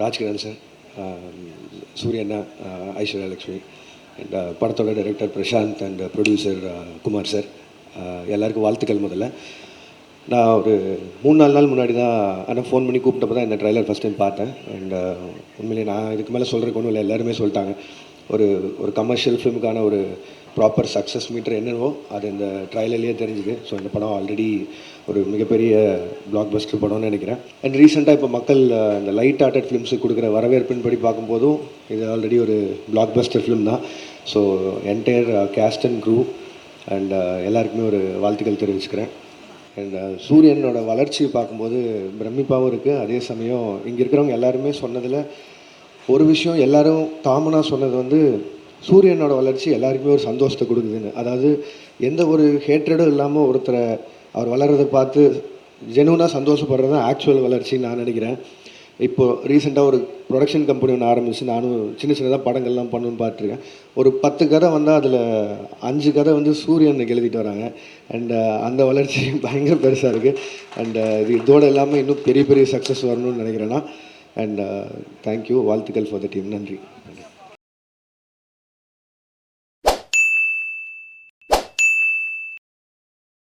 Rajkiran sir, சூரியண்ணா, Aishwarya Lakshmi, and படத்தோட director Prashanth and producer Kumar sir, எல்லாருக்கும் வாழ்த்துக்கள். முதல்ல நான் ஒரு 3-4 நாள் முன்னாடி தான் ஆனால் ஃபோன் பண்ணி கூப்பிட்டப்போ தான் இந்த ட்ரைலர் ஃபஸ்ட் டைம் பார்த்தேன். அண்ட் உண்மையிலே நான் இதுக்கு மேலே சொல்கிறதுக்கு ஒன்றும் இல்லை, எல்லாருமே சொல்லிட்டாங்க. ஒரு கமர்ஷியல் ஃபிலிமுக்கான ஒரு ப்ராப்பர் சக்ஸஸ் மீட்டர் என்னவோ அது இந்த ட்ரைலர்லேயே தெரிஞ்சுது. ஸோ இந்த படம் ஆல்ரெடி ஒரு மிகப்பெரிய பிளாக் பஸ்டர் படம்னு நினைக்கிறேன். அண்ட் ரீசெண்டாக இப்போ மக்கள் இந்த லைட் ஹார்ட்டட் ஃபிலிம்ஸுக்கு கொடுக்குற வரவேற்பின்படி பார்க்கும்போதும் இது ஆல்ரெடி ஒரு பிளாக் பஸ்டர் ஃபிலிம் தான். So entire cast and crew and எல்லாருக்குமே ஒரு வாழ்த்துக்கள் தெரிவிச்சுக்கிறேன். அண்ட் சூரியனோட வளர்ச்சியை பார்க்கும்போது பிரமிப்பாகவும் இருக்குது. அதே சமயம் இங்கே இருக்கிறவங்க எல்லாருமே சொன்னதில் ஒரு விஷயம் எல்லோரும் காமனாக சொன்னது வந்து சூரியனோட வளர்ச்சி எல்லாருக்குமே ஒரு சந்தோஷத்தை கொடுக்குதுன்னு. அதாவது எந்த ஒரு ஹேட்ரடும் இல்லாமல் ஒருத்தரை அவர் வளர்கிறத பார்த்து ஜெனுவனாக சந்தோஷப்படுறது தான் ஆக்சுவல் வளர்ச்சின்னு நான் நினைக்கிறேன். இப்போது ரீசெண்டாக ஒரு ப்ரொடக்ஷன் கம்பெனி ஒன்று ஆரம்பித்து நானும் சின்ன சின்னதாக படங்கள்லாம் பண்ணணுன்னு பார்த்துருக்கேன். ஒரு 10 கதை வந்தால் அதில் 5 கதை வந்து சூரியனுக்கு எழுதிட்டு வராங்க. அண்ட் அந்த வளர்ச்சி பயங்கர பெருசாக இருக்குது. அண்ட் இதோடு இல்லாமல் இன்னும் பெரிய பெரிய சக்ஸஸ் வரணும்னு நினைக்கிறேன்னா. அண்ட் தேங்க்யூ, வாழ்த்துக்கள் ஃபார் த டீம். நன்றி.